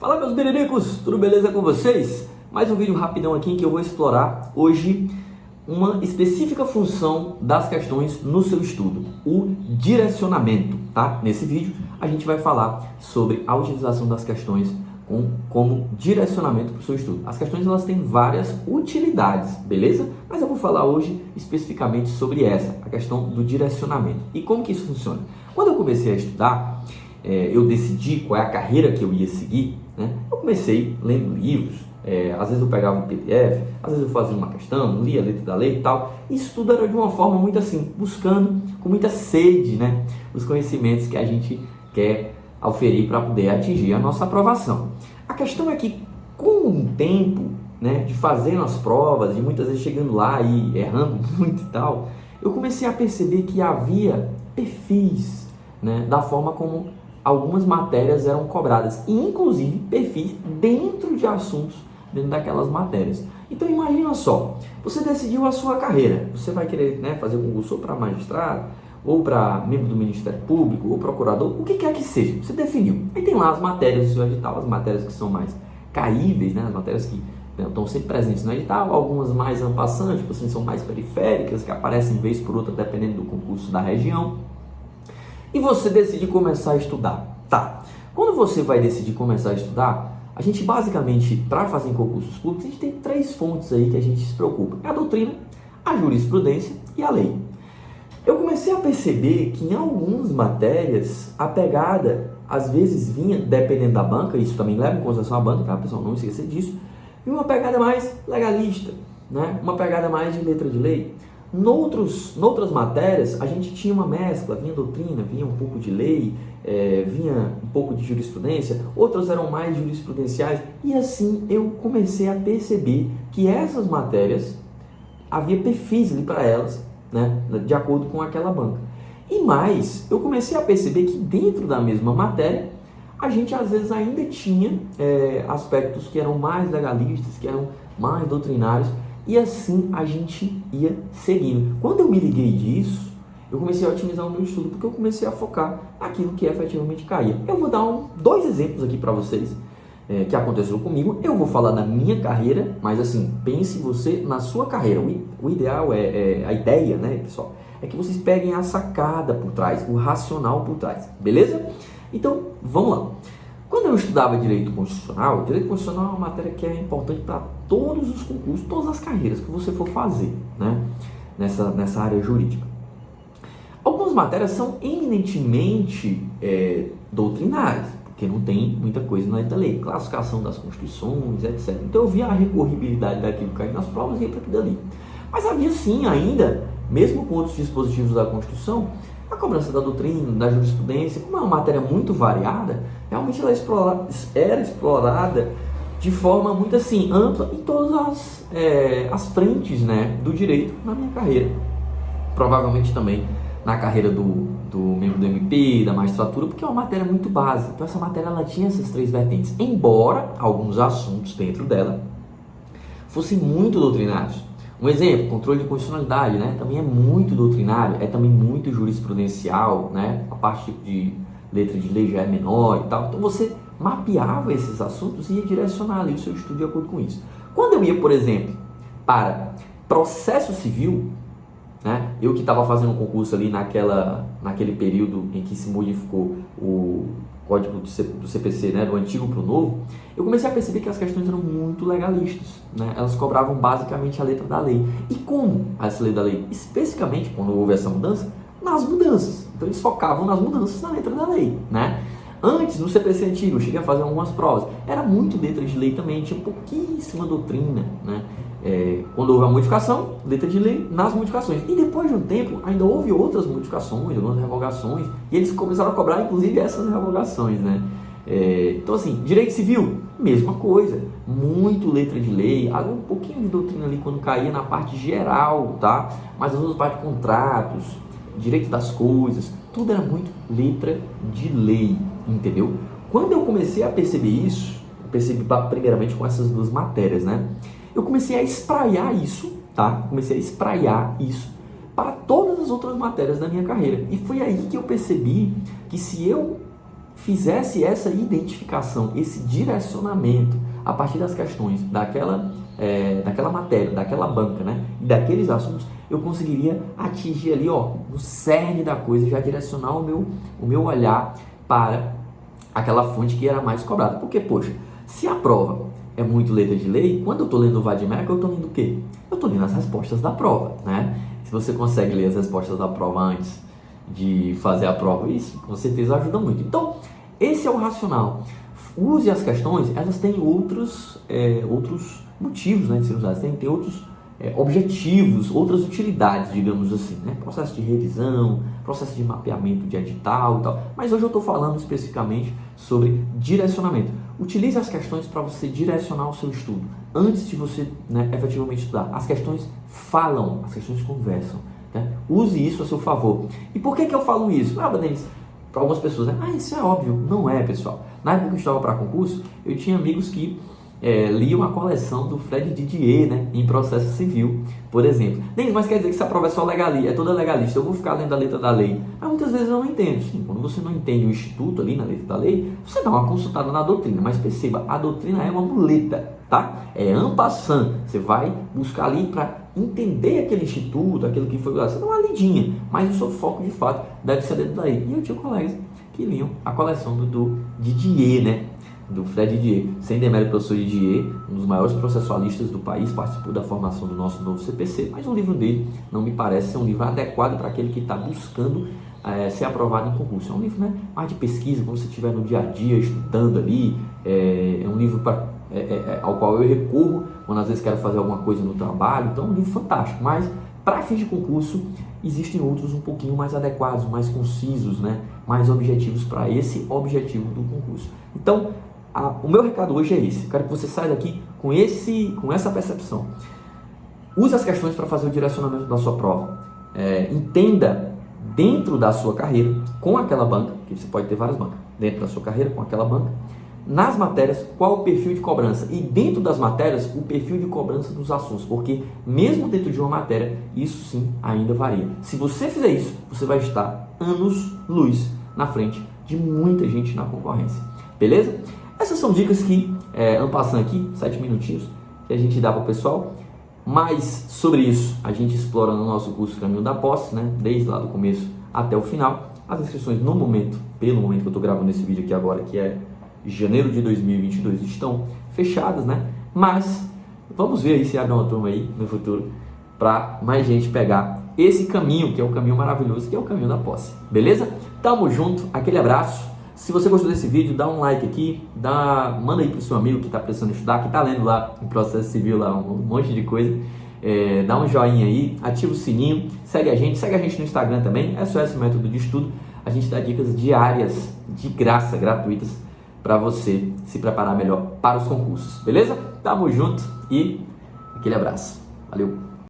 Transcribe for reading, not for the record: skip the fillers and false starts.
Fala, meus bererecos, tudo beleza com vocês? Mais um vídeo rapidão aqui em que eu vou explorar hoje uma específica função das questões no seu estudo, o direcionamento, tá? Nesse vídeo a gente vai falar sobre a utilização das questões como direcionamento para o seu estudo. As questões elas têm várias utilidades, beleza? Mas eu vou falar hoje especificamente sobre essa, a questão do direcionamento. E como que isso funciona? Quando eu comecei a estudar, eu decidi qual é a carreira que eu ia seguir, né? Eu comecei lendo livros, às vezes eu pegava um PDF, às vezes eu fazia uma questão, lia a letra da lei e tal. Isso tudo era de uma forma muito assim, buscando com muita sede, né, os conhecimentos que a gente quer auferir para poder atingir a nossa aprovação. A questão é que com o tempo, né, de fazendo as provas, de muitas vezes chegando lá e errando muito e tal, eu comecei a perceber que havia perfis, né, da forma como algumas matérias eram cobradas, e inclusive perfis dentro de assuntos, dentro daquelas matérias. Então imagina só, você decidiu a sua carreira, você vai querer, né, fazer concurso ou para magistrado, ou para membro do Ministério Público, ou procurador, o que quer que seja, você definiu. Aí tem lá as matérias do seu edital, as matérias que são mais caíveis, né, as matérias que estão sempre presentes no edital, algumas mais en passant, tipo assim, são mais periféricas, que aparecem vez por outra, dependendo do concurso da região. E você decide começar a estudar. Tá, quando você vai decidir começar a estudar, a gente basicamente, para fazer em concursos públicos, a gente tem três fontes aí que a gente se preocupa. É a doutrina, a jurisprudência e a lei. Eu comecei a perceber que em algumas matérias, a pegada, às vezes vinha, dependendo da banca, isso também leva em consideração a banca, tá, pessoal? Não esqueça disso. E uma pegada mais legalista, né? Uma pegada mais de letra de lei. Noutras matérias, a gente tinha uma mescla, vinha doutrina, vinha um pouco de lei, vinha um pouco de jurisprudência, outras eram mais jurisprudenciais, e assim eu comecei a perceber que essas matérias, havia perfis ali para elas, né, de acordo com aquela banca. E mais, eu comecei a perceber que dentro da mesma matéria, a gente às vezes ainda tinha aspectos que eram mais legalistas, que eram mais doutrinários, e assim a gente ia seguindo. Quando eu me liguei disso, eu comecei a otimizar o meu estudo, porque eu comecei a focar naquilo que efetivamente caía. Eu vou dar dois exemplos aqui para vocês que aconteceram comigo. Eu vou falar da minha carreira, mas assim, pense você na sua carreira. O ideal a ideia, né, pessoal, é que vocês peguem a sacada por trás, o racional por trás, beleza? Então, vamos lá. Quando eu estudava Direito Constitucional é uma matéria que é importante para todos os concursos, todas as carreiras que você for fazer, né, nessa área jurídica. Algumas matérias são eminentemente doutrinárias, porque não tem muita coisa na lei, classificação das constituições, etc. Então eu via a recorribilidade daquilo que caiu nas provas e ia para aquilo ali. Mas havia sim ainda, mesmo com outros dispositivos da Constituição, a cobrança da doutrina, da jurisprudência, como é uma matéria muito variada, realmente ela era explorada de forma muito assim, ampla em todas as frentes, né, do direito na minha carreira. Provavelmente também na carreira do membro do MP, da magistratura, porque é uma matéria muito básica. Então essa matéria ela tinha essas três vertentes, embora alguns assuntos dentro dela fossem muito doutrinários. Um exemplo, controle de constitucionalidade, né? Também é muito doutrinário, é também muito jurisprudencial, né? A parte de letra de lei já é menor e tal. Então você mapeava esses assuntos e ia direcionar ali o seu estudo de acordo com isso. Quando eu ia, por exemplo, para processo civil, né? Eu que estava fazendo um concurso ali naquele período em que se modificou o código do CPC, né, do antigo para o novo, eu comecei a perceber que as questões eram muito legalistas, né? Elas cobravam basicamente a letra da lei. E como essa letra da lei? Especificamente, quando houve essa mudança, nas mudanças. Então eles focavam nas mudanças na letra da lei, né? Antes, no CPC antigo, eu cheguei a fazer algumas provas, era muito letra de lei também, tinha pouquíssima doutrina, né? Quando houve a modificação, letra de lei nas modificações. E depois de um tempo, ainda houve outras modificações, algumas revogações, e eles começaram a cobrar, inclusive, essas revogações, né? Então, assim, direito civil, mesma coisa, muito letra de lei, havia um pouquinho de doutrina ali quando caía na parte geral, tá? Mas as outras partes de contratos, direito das coisas, tudo era muito letra de lei, entendeu? Quando eu comecei a perceber isso, eu percebi primeiramente com essas duas matérias, né? Eu comecei a espraiar isso, tá? Comecei a espraiar isso para todas as outras matérias da minha carreira. E foi aí que eu percebi que se eu fizesse essa identificação, esse direcionamento a partir das questões daquela matéria, daquela banca, né, e daqueles assuntos, eu conseguiria atingir ali, ó, no cerne da coisa, já direcionar o meu olhar para aquela fonte que era mais cobrada. Porque, poxa, se a prova é muito letra de lei, quando eu estou lendo o Vademecum, eu estou lendo o quê? Eu estou lendo as respostas da prova, né? Se você consegue ler as respostas da prova antes de fazer a prova, isso com certeza ajuda muito. Então, esse é o racional. Use as questões, elas têm outros motivos, né, de serem usadas, tem outros objetivos, outras utilidades, digamos assim, né? Processo de revisão, processo de mapeamento de edital e tal. Mas hoje eu estou falando especificamente sobre direcionamento. Utilize as questões para você direcionar o seu estudo antes de você, né, efetivamente estudar. As questões falam, as questões conversam, né? Use isso a seu favor. E por que eu falo isso? Denis, para algumas pessoas, né? Isso é óbvio. Não é, pessoal. Na época que eu estava para concurso, eu tinha amigos que liam a coleção do Fred Didier, né, em processo civil, por exemplo. Mas quer dizer que essa prova é só legalista, é toda legalista, eu vou ficar lendo a letra da lei. Mas muitas vezes eu não entendo. Sim, quando você não entende o instituto ali na letra da lei, você dá uma consultada na doutrina. Mas perceba, a doutrina é uma muleta, tá? É en passant. Você vai buscar ali para entender aquele instituto, aquilo que foi usado. Você dá uma lidinha, mas o seu foco de fato deve ser dentro da lei. E eu tinha colegas que liam a coleção do Didier, né? Do Fred Didier. Sem demérito, o professor Didier, um dos maiores processualistas do país, participou da formação do nosso novo CPC, mas o livro dele não me parece ser um livro adequado para aquele que está buscando ser aprovado em concurso. É um livro, né, mais de pesquisa, quando você estiver no dia a dia estudando ali, é um livro ao qual eu recorro quando às vezes quero fazer alguma coisa no trabalho. Então é um livro fantástico, mas para fins de concurso existem outros um pouquinho mais adequados, mais concisos, né, mais objetivos para esse objetivo do concurso. Então, o meu recado hoje é esse. Eu quero que você saia daqui com essa percepção. Use as questões para fazer o direcionamento da sua prova. Entenda dentro da sua carreira, com aquela banca, que você pode ter várias bancas, dentro da sua carreira, com aquela banca, nas matérias, qual o perfil de cobrança. E dentro das matérias, o perfil de cobrança dos assuntos. Porque mesmo dentro de uma matéria, isso sim ainda varia. Se você fizer isso, você vai estar anos-luz na frente de muita gente na concorrência. Beleza? Essas são dicas que, en passant aqui, 7 minutinhos, que a gente dá para o pessoal. Mas sobre isso, a gente explora no nosso curso Caminho da Posse, né? Desde lá do começo até o final. As inscrições pelo momento que eu estou gravando esse vídeo aqui agora, que é janeiro de 2022, estão fechadas, né? Mas vamos ver aí se abre uma turma aí no futuro para mais gente pegar esse caminho, que é um caminho maravilhoso, que é o caminho da posse. Beleza? Tamo junto, aquele abraço. Se você gostou desse vídeo, dá um like aqui, manda aí pro seu amigo que está precisando estudar, que está lendo lá em processo civil lá um monte de coisa. Dá um joinha aí, ativa o sininho, segue a gente no Instagram também, SOS Método de Estudo. A gente dá dicas diárias, de graça, gratuitas, para você se preparar melhor para os concursos, beleza? Tamo junto e aquele abraço. Valeu!